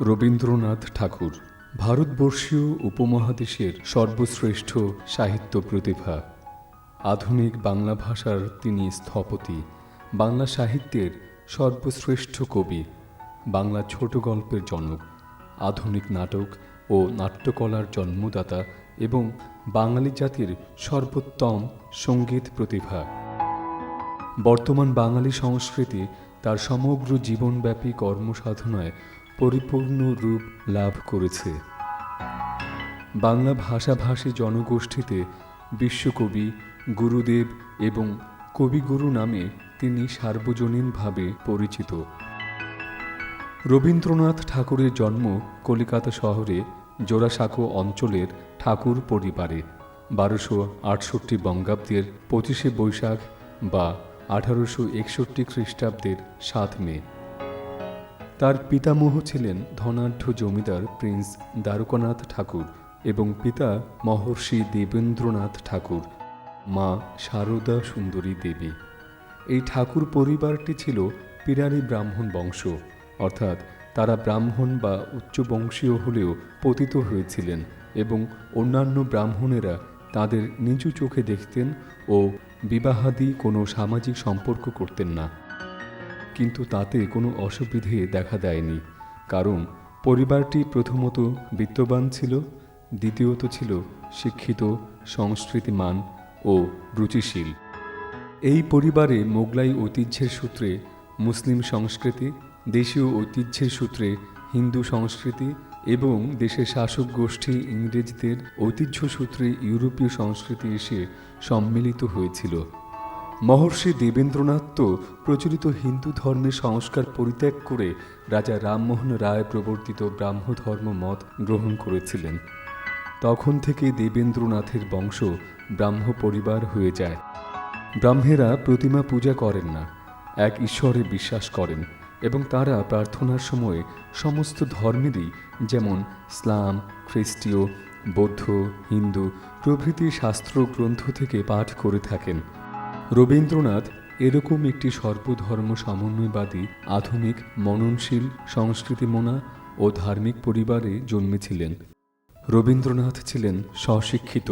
রবীন্দ্রনাথ ঠাকুর ভারতবর্ষীয় উপমহাদেশের সর্বশ্রেষ্ঠ সাহিত্য প্রতিভা। আধুনিক বাংলা ভাষার তিনি স্থপতি, বাংলা সাহিত্যের সর্বশ্রেষ্ঠ কবি, বাংলা ছোট গল্পের জনক, আধুনিক নাটক ও নাট্যকলার জন্মদাতা এবং বাঙালি জাতির সর্বোত্তম সঙ্গীত প্রতিভা। বর্তমান বাঙালি সংস্কৃতি তার সমগ্র জীবনব্যাপী কর্মসাধনায় পরিপূর্ণ রূপ লাভ করেছে। বাংলা ভাষাভাষী জনগোষ্ঠীতে বিশ্বকবি, গুরুদেব এবং কবিগুরু নামে তিনি সার্বজনীনভাবে পরিচিত। রবীন্দ্রনাথ ঠাকুরের জন্ম কলিকাতা শহরে জোড়াসাঁকো অঞ্চলের ঠাকুর পরিবারে 1268 বঙ্গাব্দের 25শে বৈশাখ বা 1861 খ্রিস্টাব্দের 7 মে। তার পিতামহ ছিলেন ধনাঢ্য জমিদার প্রিন্স দ্বারকানাথ ঠাকুর এবং পিতা মহর্ষি দেবেন্দ্রনাথ ঠাকুর, মা সারদা সুন্দরী দেবী। এই ঠাকুর পরিবারটি ছিল পিরারি ব্রাহ্মণ বংশ, অর্থাৎ তারা ব্রাহ্মণ বা উচ্চবংশীয় হলেও পতিত হয়েছিলেন এবং অন্যান্য ব্রাহ্মণেরা তাদের নিচু চোখে দেখতেন ও বিবাহাদি কোনো সামাজিক সম্পর্ক করতেন না। কিন্তু তাতে কোনো অসুবিধে দেখা দেয়নি, কারণ পরিবারটি প্রথমত বিত্তবান ছিল, দ্বিতীয়ত ছিল শিক্ষিত, সংস্কৃতিমান ও রুচিশীল। এই পরিবারে মোগলাই ঐতিহ্যের সূত্রে মুসলিম সংস্কৃতি, দেশীয় ঐতিহ্যের সূত্রে হিন্দু সংস্কৃতি এবং দেশের শাসক গোষ্ঠী ইংরেজদের ঐতিহ্য সূত্রে ইউরোপীয় সংস্কৃতি এসে সম্মিলিত হয়েছিল। মহর্ষি দেবেন্দ্রনাথ তো প্রচলিত হিন্দু ধর্মের সংস্কার পরিত্যাগ করে রাজা রামমোহন রায় প্রবর্তিত ব্রাহ্মধর্ম মত গ্রহণ করেছিলেন। তখন থেকে দেবেন্দ্রনাথের বংশ ব্রাহ্ম পরিবার হয়ে যায়। ব্রাহ্মেরা প্রতিমা পূজা করেন না, এক ঈশ্বরে বিশ্বাস করেন এবং তারা প্রার্থনার সময় সমস্ত ধর্মেরই, যেমন ইসলাম, খ্রিস্টীয়, বৌদ্ধ, হিন্দু প্রভৃতি শাস্ত্র গ্রন্থ থেকে পাঠ করে থাকেন। রবীন্দ্রনাথ এরকম একটি সর্বধর্ম সমন্বয়বাদী, আধুনিক, মননশীল, সংস্কৃতিমনা ও ধার্মিক পরিবারে জন্মেছিলেন। রবীন্দ্রনাথ ছিলেন স্বশিক্ষিত।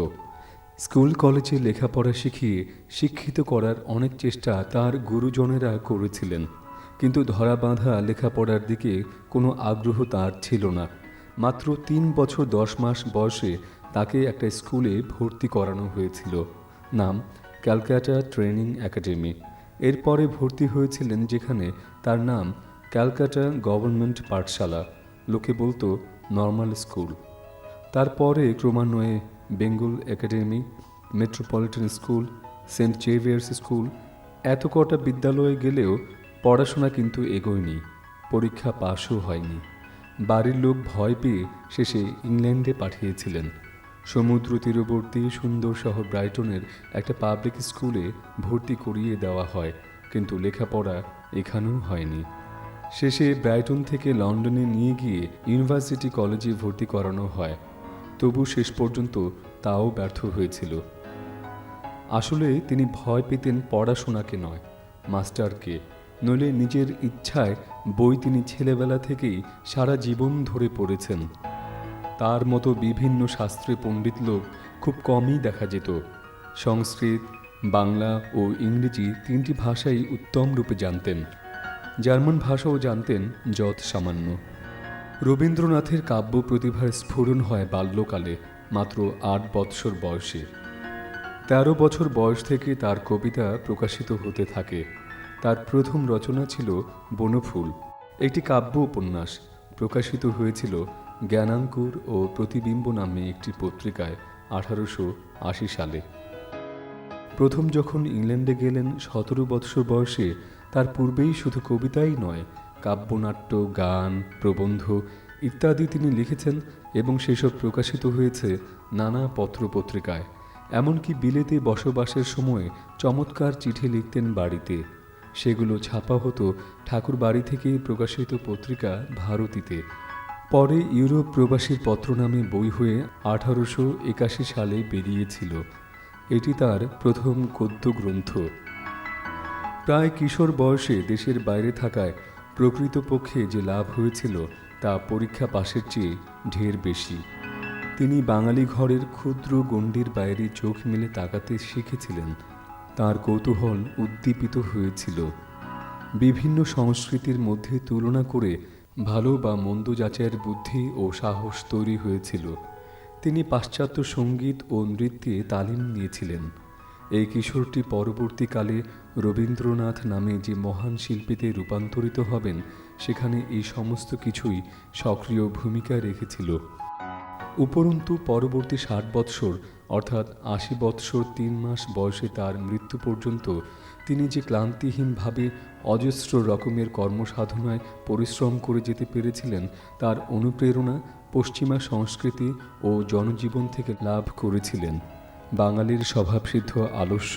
স্কুল কলেজে লেখাপড়া শিখিয়ে শিক্ষিত করার অনেক চেষ্টা তার গুরুজনেরা করেছিলেন, কিন্তু ধরাবাঁধা লেখাপড়ার দিকে কোনো আগ্রহ তার ছিল না। মাত্র 3 বছর 10 মাস বয়সে তাকে একটা স্কুলে ভর্তি করানো হয়েছিল, নাম ক্যালকাটা ট্রেনিং একাডেমি। এরপরে ভর্তি হয়েছিলেন যেখানে, তার নাম ক্যালকাটা গভর্নমেন্ট পাঠশালা, লোকে বলতো নর্মাল স্কুল। তারপরে ক্রমান্বয়ে Bengal academy, metropolitan school, saint Xavier's school, এত কটা বিদ্যালয়ে গেলেও পড়াশোনা কিন্তু এগোয়নি, পরীক্ষা পাশও হয়নি। বাড়ির লোক ভয় পেয়ে শেষে ইংল্যান্ডে পাঠিয়েছিলেন। সমুদ্র তীরবর্তী সুন্দর শহর ব্রাইটনের একটা পাবলিক স্কুলে ভর্তি করিয়ে দেওয়া হয়, কিন্তু লেখাপড়া এখানেও হয়নি। শেষে ব্রাইটন থেকে লন্ডনে নিয়ে গিয়ে ইউনিভার্সিটি কলেজে ভর্তি করানো হয়, তবু শেষ পর্যন্ত তাও ব্যর্থ হয়েছিল। আসলে তিনি ভয় পেতেন পড়াশোনাকে নয়, মাস্টারকে। নইলে নিজের ইচ্ছায় বই তিনি ছেলেবেলা থেকেই সারা জীবন ধরে পড়েছেন। তার মতো বিভিন্ন শাস্ত্রে পণ্ডিত লোক খুব কমই দেখা যেত। সংস্কৃত, বাংলা ও ইংরেজি 3টি ভাষাই উত্তম রূপে জানতেন। জার্মান ভাষাও জানতেন যৎ সামান্য। রবীন্দ্রনাথের কাব্য প্রতিভার স্ফুরণ হয় বাল্যকালে, মাত্র 8 বৎসর বয়সে। 13 বছর বয়স থেকে তার কবিতা প্রকাশিত হতে থাকে। তার প্রথম রচনা ছিল বনফুল, একটি কাব্য উপন্যাস। প্রকাশিত হয়েছিল জ্ঞানাঙ্কুর ও প্রতিবিম্ব নামে একটি পত্রিকায় 1880 সালে। প্রথম যখন ইংল্যান্ডে গেলেন 17 বৎসর বয়সে, তার পূর্বেই শুধু কবিতাই নয়, কাব্যনাট্য, গান, প্রবন্ধ ইত্যাদি তিনি লিখেছেন এবং সেসব প্রকাশিত হয়েছে নানা পত্রপত্রিকায়। এমনকি বিলেতে বসবাসের সময় চমৎকার চিঠি লিখতেন বাড়িতে, সেগুলো ছাপা হতো ঠাকুর বাড়ি থেকে প্রকাশিত পত্রিকা ভারতীতে। পরে ইউরোপ প্রবাসীর পত্র নামে বই হয়ে 1881 সালে বেরিয়েছিল। এটি তার প্রথম গদ্য গ্রন্থ। প্রায় কিশোর বয়সে দেশের বাইরে থাকায় প্রকৃতপক্ষে যে লাভ হয়েছিল তা পরীক্ষা পাশের চেয়ে ঢের বেশি। তিনি বাঙালি ঘরের ক্ষুদ্র গণ্ডির বাইরে চোখ মেলে তাকাতে শিখেছিলেন। তার কৌতূহল উদ্দীপিত হয়েছিল। বিভিন্ন সংস্কৃতির মধ্যে তুলনা করে ভালো বা মন্দ যাচাইয়ের বুদ্ধি ও সাহস তৈরি হয়েছিল। তিনি পাশ্চাত্য সঙ্গীত ও নৃত্যে তালিম নিয়েছিলেন। এই কিশোরটি পরবর্তীকালে রবীন্দ্রনাথ নামে যে মহান শিল্পীতে রূপান্তরিত হবেন, সেখানে এই সমস্ত কিছুই সক্রিয় ভূমিকা রেখেছিল। উপরন্তু পরবর্তী 60 বৎসর অর্থাৎ 80 বৎসর 3 মাস বয়সে তার মৃত্যু পর্যন্ত তিনি যে ক্লান্তিহীনভাবে অজস্র রকমের কর্মসাধনায় পরিশ্রম করে যেতে পেরেছিলেন, তার অনুপ্রেরণা পশ্চিমা সংস্কৃতি ও জনজীবন থেকে লাভ করেছিলেন। বাঙালির স্বভাবসিদ্ধ আলস্য,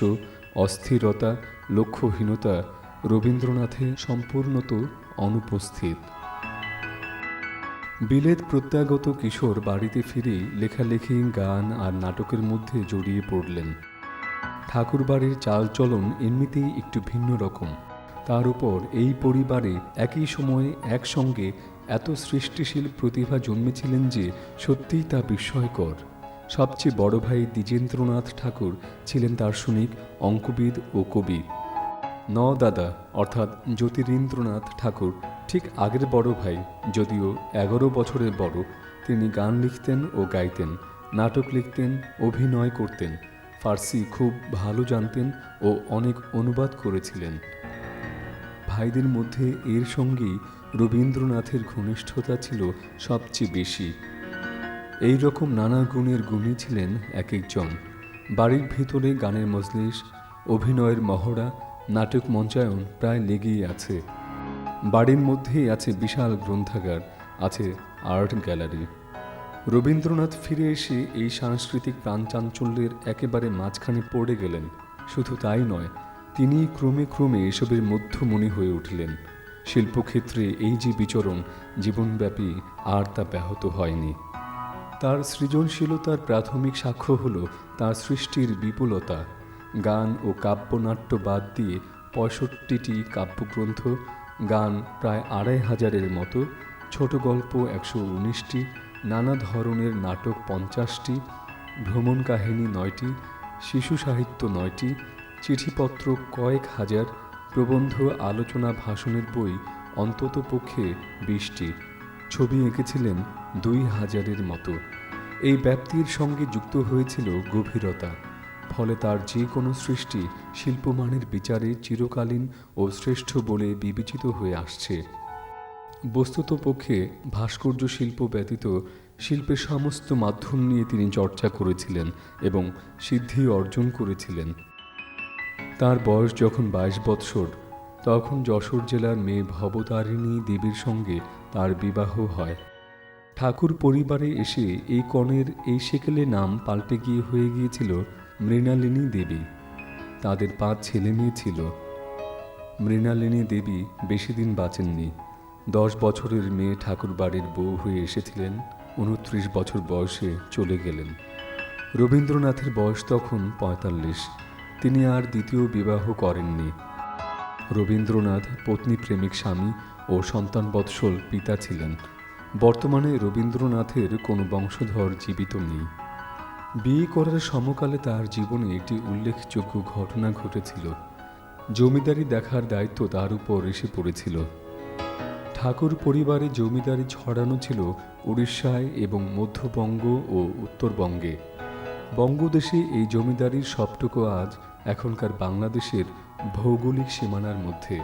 অস্থিরতা, লক্ষ্যহীনতা রবীন্দ্রনাথে সম্পূর্ণত অনুপস্থিত। বিলেত প্রত্যাগত কিশোর বাড়িতে ফিরেই লেখালেখি, গান আর নাটকের মধ্যে জড়িয়ে পড়লেন। ঠাকুরবাড়ির চালচলন এমনিতেই একটু ভিন্ন রকম। তার উপর এই পরিবারে একই সময়ে একসঙ্গে এত সৃষ্টিশীল প্রতিভা জন্মেছিলেন যে সত্যিই তা বিস্ময়কর। সবচেয়ে বড় ভাই দ্বিজেন্দ্রনাথ ঠাকুর ছিলেন দার্শনিক, অঙ্কবিদ ও কবি। দাদা অর্থাৎ জ্যোতিরিন্দ্রনাথ ঠাকুর ঠিক আগের বড় ভাই, যদিও 11 বছরের বড়। তিনি গান লিখতেন ও গাইতেন, নাটক লিখতেন, অভিনয় করতেন, ফার্সি খুব ভালো জানতেন ও অনেক অনুবাদ করেছিলেন। ভাইদের মধ্যে এর সঙ্গেই রবীন্দ্রনাথের ঘনিষ্ঠতা ছিল সবচেয়ে বেশি। এই রকম নানা গুণের গুণী ছিলেন এক একজন। বাড়ির ভিতরে গানের মজলিস, অভিনয়ের মহড়া, নাটক মঞ্চায়ন প্রায় লেগেই আছে। বাড়ির মধ্যেই আছে বিশাল গ্রন্থাগার, আছে আর্ট গ্যালারি। রবীন্দ্রনাথ ফিরে এসে এই সাংস্কৃতিক প্রাণচাঞ্চল্যের একেবারে মাঝখানে পড়ে গেলেন। শুধু তাই নয়, তিনি ক্রমে ক্রমে এসবের মধ্যমণি হয়ে উঠলেন। শিল্পক্ষেত্রে এই যে বিচরণ জীবনব্যাপী, আর তা ব্যাহত হয়নি। তার সৃজনশীলতার প্রাথমিক সাক্ষ্য হল তার সৃষ্টির বিপুলতা। গান ও কাব্যনাট্য বাদ দিয়ে 65টি কাব্যগ্রন্থ, গান প্রায় 2500-এর মতো, ছোট গল্প 119টি, নানা ধরনের নাটক 50টি, ভ্রমণ কাহিনী 9টি, শিশু সাহিত্য 9টি, চিঠিপত্র কয়েক হাজার, প্রবন্ধ, আলোচনা, ভাষণের বই অন্তত পক্ষে 20টি, ছবি এঁকেছিলেন 2000-এর মতো। এই ব্যাপ্তির সঙ্গে যুক্ত হয়েছিল গভীরতা। ফলে তার যে কোনো সৃষ্টি শিল্পমানের বিচারে চিরকালীন ও শ্রেষ্ঠ বলে বিবেচিত হয়ে আসছে। বস্তুত পক্ষে ভাস্কর্য শিল্প ব্যতীত শিল্পের সমস্ত মাধ্যম নিয়ে তিনি চর্চা করেছিলেন এবং সিদ্ধি অর্জন করেছিলেন। তার বয়স যখন 22 বৎসর, তখন যশোর জেলার মেয়ে ভবতারিণী দেবীর সঙ্গে তার বিবাহ হয়। ঠাকুর পরিবারে এসে এই কনের এই সেকেলে নাম পাল্টে গিয়ে হয়ে গিয়েছিল মৃণালিনী দেবী। তাদের 5 ছেলে মেয়ে ছিল। মৃণালিনী দেবী বেশি দিন বাঁচেননি। 10 বছরের মেয়ে ঠাকুর বাড়ির বউ হয়ে এসেছিলেন, 29 বছর বয়সে চলে গেলেন। রবীন্দ্রনাথের বয়স তখন 45। তিনি আর দ্বিতীয় বিবাহ করেননি। রবীন্দ্রনাথ পত্নী প্রেমিক স্বামী ও সন্তানবৎসল পিতা ছিলেন। বর্তমানে রবীন্দ্রনাথের কোনো বংশধর জীবিত নেই। বিয়ে করার সমকালে তার জীবনে একটি উল্লেখযোগ্য ঘটনা ঘটেছিল। জমিদারি দেখার দায়িত্ব তার উপর এসে পড়েছিল। ঠাকুর পরিবারে জমিদারি ছড়ানো ছিল উড়িষ্যায় এবং মধ্যবঙ্গ ও উত্তরবঙ্গে। বঙ্গদেশে এই জমিদারির সবটুকু আজ এখনকার বাংলাদেশের ভৌগোলিক সীমানার মধ্যে।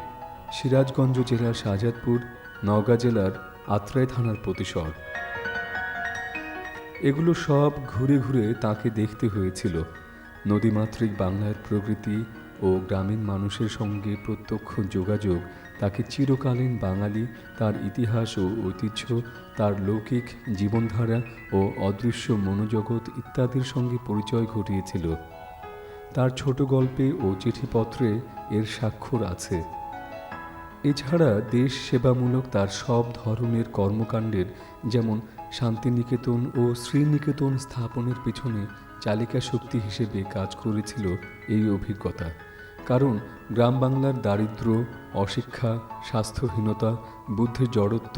সিরাজগঞ্জ জেলার শাহজাদপুর, নওগাঁ জেলার আত্রাই থানার প্রতিসর। এগুলো সব ঘুরে ঘুরে তাকে দেখতে হয়েছিল। নদীমাতৃক বাংলার প্রকৃতি ও গ্রামীণ মানুষের সঙ্গে প্রত্যক্ষ যোগাযোগ তাকে চিরকালীন বাঙালি, তার ইতিহাস ও ঐতিহ্য, তার লৌকিক জীবনধারা ও অদৃশ্য মনোজগৎ ইত্যাদির সঙ্গে পরিচয় ঘটিয়েছিল। তার ছোট গল্পে ও চিঠিপত্রে এর স্বাক্ষর আছে। এছাড়া দেশ সেবামূলক তার সব ধরনের কর্মকাণ্ডের, যেমন শান্তিনিকেতন ও শ্রীনিকেতন স্থাপনের পেছনে চালিকা শক্তি হিসেবে কাজ করেছিল এই অভিজ্ঞতা। কারণ গ্রাম বাংলার দারিদ্র্য, অশিক্ষা, স্বাস্থ্যহীনতা, বুদ্ধির জড়ত্ব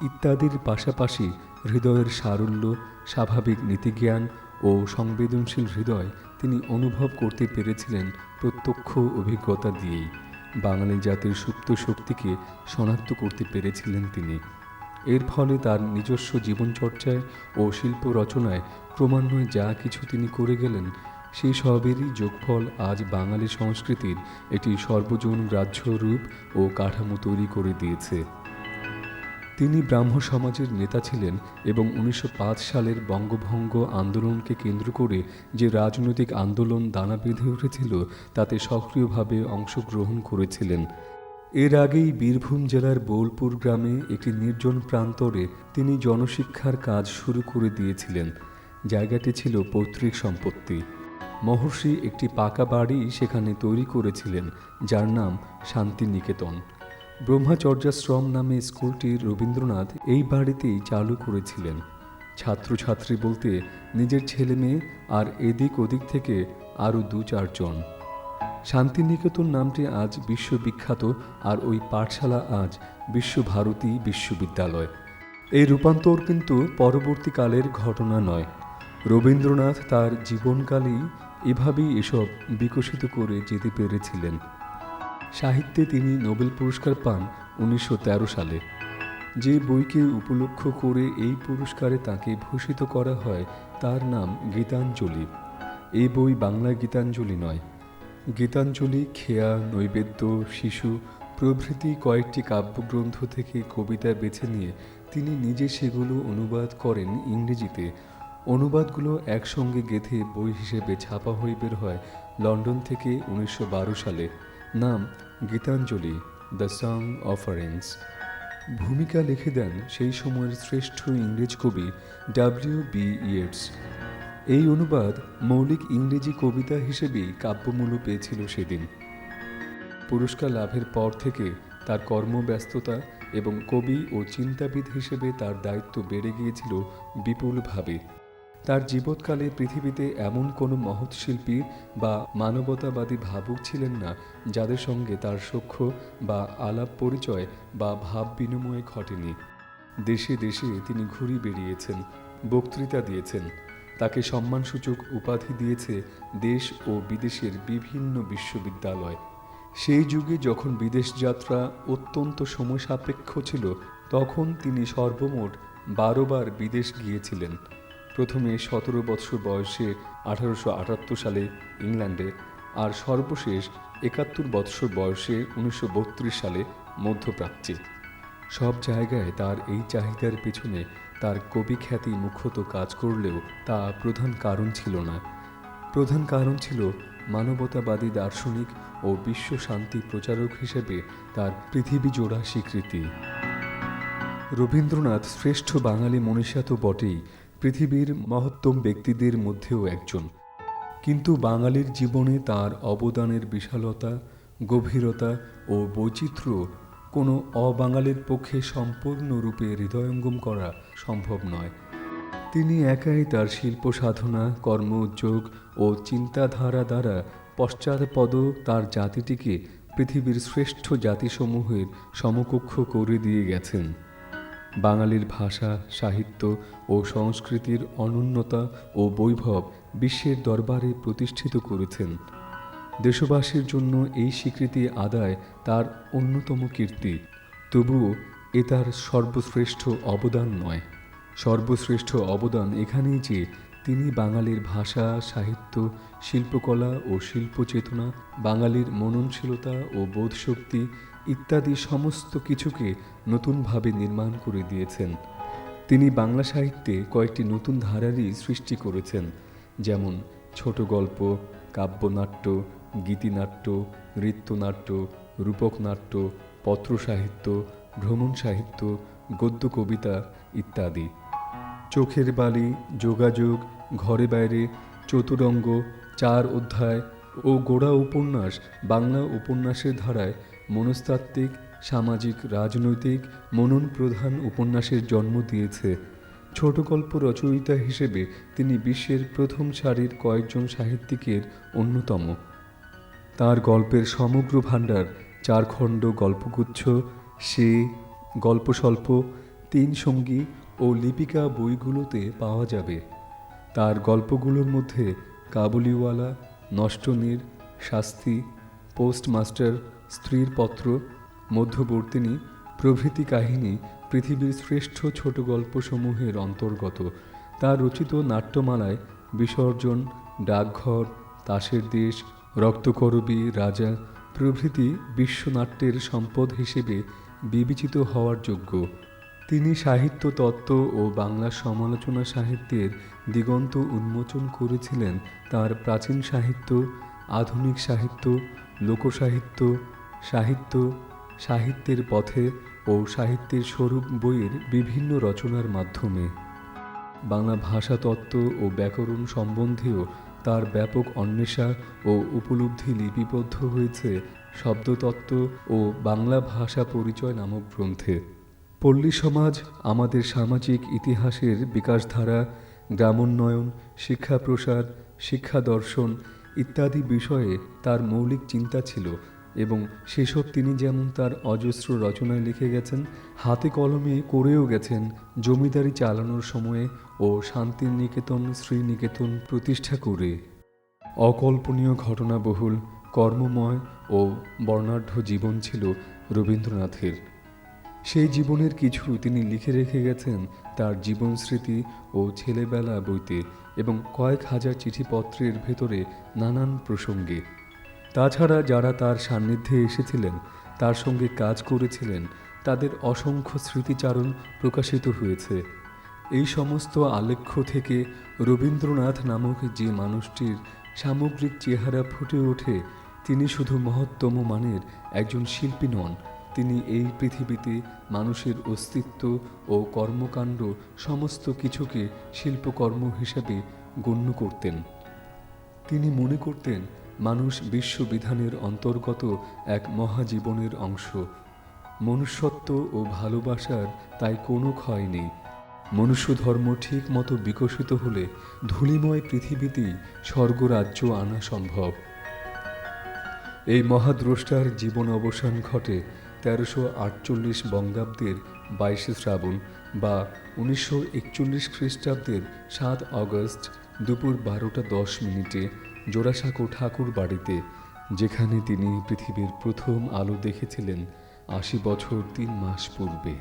ইত্যাদির পাশাপাশি হৃদয়ের সারল্য, স্বাভাবিক নীতিজ্ঞান ও সংবেদনশীল হৃদয় তিনি অনুভব করতে পেরেছিলেন প্রত্যক্ষ অভিজ্ঞতা দিয়েই। বাঙালি জাতির সুপ্ত শক্তিকে শনাক্ত করতে পেরেছিলেন তিনি। এর ফলে তার নিজস্ব জীবনচর্চায় ও শিল্প রচনায় ক্রমান্বয়ে যা কিছু তিনি করে গেলেন, সেই সবেরই যোগফল আজ বাঙালি সংস্কৃতির একটি সর্বজন গ্রাহ্য রূপ ও কাঠামো তৈরি করে দিয়েছে। তিনি ব্রাহ্ম সমাজের নেতা ছিলেন এবং 1905 সালের বঙ্গভঙ্গ আন্দোলনকে কেন্দ্র করে যে রাজনৈতিক আন্দোলন দানা বেঁধে উঠেছিল তাতে সক্রিয়ভাবে অংশগ্রহণ করেছিলেন। এর আগেই বীরভূম জেলার বোলপুর গ্রামে একটি নির্জন প্রান্তরে তিনি জনশিক্ষার কাজ শুরু করে দিয়েছিলেন। জায়গাটি ছিল পৈতৃক সম্পত্তি। মহর্ষি একটি পাকা বাড়ি সেখানে তৈরি করেছিলেন, যার নাম শান্তিনিকেতন। ব্রহ্মচর্যাশ্রম নামে স্কুলটি রবীন্দ্রনাথ এই বাড়িতেই চালু করেছিলেন। ছাত্রছাত্রী বলতে নিজের ছেলে মেয়ে আর এদিক ওদিক থেকে আরও 2-4 জন। শান্তিনিকেতন নামটি আজ বিশ্ববিখ্যাত, আর ওই পাঠশালা আজ বিশ্বভারতী বিশ্ববিদ্যালয়। এই রূপান্তর কিন্তু পরবর্তীকালের ঘটনা নয়। রবীন্দ্রনাথ তার জীবনকালেই এভাবেই এসব বিকশিত করে যেতে পেরেছিলেন। সাহিত্যে তিনি নোবেল পুরস্কার পান 1913 সালে। যে বইকে উপলক্ষ করে এই পুরস্কারে তাকে ভূষিত করা হয় তার নাম গীতাঞ্জলি। এই বই বাংলা গীতাঞ্জলি নয়। গীতাঞ্জলি, খেয়া, নৈবেদ্য, শিশু প্রভৃতি কয়েকটি কাব্যগ্রন্থ থেকে কবিতা বেছে নিয়ে তিনি নিজে সেগুলো অনুবাদ করেন ইংরেজিতে। অনুবাদগুলো একসঙ্গে গেঁথে বই হিসেবে ছাপা হয়ে বের হয় লন্ডন থেকে 1912 সালে। নাম গীতাঞ্জলি, দ্য সং অফারিংস। ভূমিকা লিখে দেন সেই সময়ের শ্রেষ্ঠ ইংরেজ কবি W.B. ইয়েটস। এই অনুবাদ মৌলিক ইংরেজি কবিতা হিসেবেই কাব্যমূল্য পেয়েছিল সেদিন। পুরস্কার লাভের পর থেকে তার কর্মব্যস্ততা এবং কবি ও চিন্তাবিদ হিসেবে তার দায়িত্ব বেড়ে গিয়েছিল বিপুলভাবে। তার জীবৎকালে পৃথিবীতে এমন কোনো মহৎ শিল্পী বা মানবতাবাদী ভাবুক ছিলেন না যাদের সঙ্গে তার সখ্য বা আলাপ পরিচয় বা ভাব বিনিময় ঘটেনি। দেশে দেশে তিনি ঘুরে বেরিয়েছেন, বক্তৃতা দিয়েছেন। তাকে সম্মানসূচক উপাধি দিয়েছে দেশ ও বিদেশের বিভিন্ন বিশ্ববিদ্যালয়। সেই যুগে যখন বিদেশ যাত্রা অত্যন্ত সময় সাপেক্ষ ছিল, তখন তিনি সর্বমোট 12 বার বিদেশ গিয়েছিলেন। প্রথমে 17 বছর বয়সে 1878 সালে ইংল্যান্ডে, আর সর্বশেষ 71 বছর বয়সে 1932 সালে মধ্যপ্রাচ্যে। সব জায়গায় তার এই চাহিদার পেছনে তার কবি খ্যাতি মুখ্যত কাজ করলেও তা প্রধান কারণ ছিল না। প্রধান কারণ ছিল মানবতাবাদী দার্শনিক ও বিশ্ব শান্তি প্রচারক হিসেবে তার পৃথিবীজোড়া স্বীকৃতি। রবীন্দ্রনাথ শ্রেষ্ঠ বাঙালি মনীষা তো বটেই, পৃথিবীর মহত্তম ব্যক্তিদের মধ্যেও একজন। কিন্তু বাঙালির জীবনে তার অবদানের বিশালতা, গভীরতা ও বৈচিত্র্য কোনো অবাঙালির পক্ষে সম্পূর্ণরূপে হৃদয়ঙ্গম করা সম্ভব নয়। তিনি একাই তার শিল্প সাধনা, কর্ম উদ্যোগ ও চিন্তাধারা দ্বারা পশ্চাৎপদ তার জাতিটিকে পৃথিবীর শ্রেষ্ঠ জাতিসমূহের সমকক্ষ করে দিয়ে গেছেন। বাঙালির ভাষা, সাহিত্য ও সংস্কৃতির অনন্যতা ও বৈভব বিশ্বের দরবারে প্রতিষ্ঠিত করেছেন। দেশবাসীর জন্য এই স্বীকৃতি আদায় তার অন্যতম কীর্তি। তবুও এ তার সর্বশ্রেষ্ঠ অবদান নয়। সর্বশ্রেষ্ঠ অবদান এখানেই যে তিনি বাঙালির ভাষা, সাহিত্য, শিল্পকলা ও শিল্পচেতনা, বাঙালির মননশীলতা ও বোধশক্তি ইত্যাদি সমস্ত কিছুকে নতুনভাবে নির্মাণ করে দিয়েছেন। তিনি বাংলা সাহিত্যে কয়েকটি নতুন ধারারই সৃষ্টি করেছেন, যেমন ছোট গল্প, কাব্যনাট্য, গীতিনাট্য, নৃত্যনাট্য, রূপক নাট্য, পত্র সাহিত্য, ভ্রমণ সাহিত্য, গদ্য কবিতা ইত্যাদি। চোখের বালি, যোগাযোগ, ঘরে বাইরে, চতুরঙ্গ, 4 অধ্যায় ও গোড়া উপন্যাস বাংলা উপন্যাসের ধারায় মনস্তাত্ত্বিক, সামাজিক, রাজনৈতিক, মনন প্রধান উপন্যাসের জন্ম দিয়েছে। ছোট গল্প রচয়িতা হিসেবে তিনি বিশ্বের প্রথম সারির কয়েকজন সাহিত্যিকের অন্যতম। তার গল্পের সমগ্র ভাণ্ডার 4 খণ্ড গল্পগুচ্ছ, সে গল্পস্বল্প, 3 সঙ্গী ও লিপিকা বইগুলোতে পাওয়া যাবে। তার গল্পগুলোর মধ্যে কাবুলিওয়ালা, নষ্টনীড়, শাস্তি, পোস্টমাস্টার, স্ত্রীর পত্র, মধ্যবর্তিনী প্রভৃতি কাহিনী পৃথিবীর শ্রেষ্ঠ ছোট গল্পসমূহের অন্তর্গত। তার রচিত নাট্যমালায় বিসর্জন, ডাকঘর, তাসের দেশ, রক্তকরবী, রাজা প্রভৃতি বিশ্বনাট্যের সম্পদ হিসেবে বিবেচিত হওয়ার যোগ্য। তিনি সাহিত্য তত্ত্ব ও বাংলা সমালোচনা সাহিত্যের দিগন্ত উন্মোচন করেছিলেন তার প্রাচীন সাহিত্য, আধুনিক সাহিত্য, লোকসাহিত্য, সাহিত্য, সাহিত্যের পথে ও সাহিত্যের স্বরূপ বইয়ের বিভিন্ন রচনার মাধ্যমে। বাংলা ভাষাতত্ত্ব ও ব্যাকরণ সম্বন্ধেও তার ব্যাপক অন্বেষা ও উপলব্ধি লিপিবদ্ধ হয়েছে শব্দতত্ত্ব ও বাংলা ভাষা পরিচয় নামক গ্রন্থে। পল্লী সমাজ আমাদের সামাজিক ইতিহাসের বিকাশধারা, গ্রামোন্নয়ন, শিক্ষা প্রসার, শিক্ষা দর্শন ইত্যাদি বিষয়ে তার মৌলিক চিন্তা ছিল এবং সেসব তিনি যেমন তার অজস্র রচনায় লিখে গেছেন, হাতে কলমে করেও গেছেন জমিদারি চালানোর সময়ে ও শান্তিনিকেতন, শ্রীনিকেতন প্রতিষ্ঠা করে। অকল্পনীয় ঘটনাবহুল, কর্মময় ও বর্ণাঢ্য জীবন ছিল রবীন্দ্রনাথের। সেই জীবনের কিছু তিনি লিখে রেখে গেছেন তার জীবন স্মৃতি ও ছেলেবেলা বইতে এবং কয়েক হাজার চিঠিপত্রের ভেতরে নানান প্রসঙ্গে। তাছাড়া যারা তার সান্নিধ্যে এসেছিলেন, তার সঙ্গে কাজ করেছিলেন, তাদের অসংখ্য স্মৃতিচারণ প্রকাশিত হয়েছে। এই সমস্ত আলেখ্য থেকে রবীন্দ্রনাথ নামক যে মানুষটির সামগ্রিক চেহারা ফুটে ওঠে, তিনি শুধু মহত্তম মানের একজন শিল্পী নন, তিনি এই পৃথিবীতে মানুষের অস্তিত্ব ও কর্মকাণ্ড সমস্ত কিছুকে শিল্পকর্ম হিসাবে গণ্য করতেন। তিনি মনে করতেন মানুষ বিশ্ববিধানের অন্তর্গত এক মহাজীবনের অংশ। মনুষ্যত্ব ও ভালোবাসার তাই কোনো ক্ষয় নেই। মনুষ্যধর্ম ঠিক মতো বিকশিত হলে ধূলিময় পৃথিবীতেই স্বর্গরাজ্য আনা সম্ভব। এই মহাদ্রষ্টার জীবন অবসান ঘটে 1348 বঙ্গাব্দের 22 শ্রাবণ বা 1941 খ্রিস্টাব্দের 7 অগস্ট দুপুর 12:10 জোড়াসাঁকো ঠাকুর বাড়িতে, যেখানে তিনি পৃথিবীর প্রথম আলো দেখেছিলেন 80 বছর 3 মাস পূর্বে।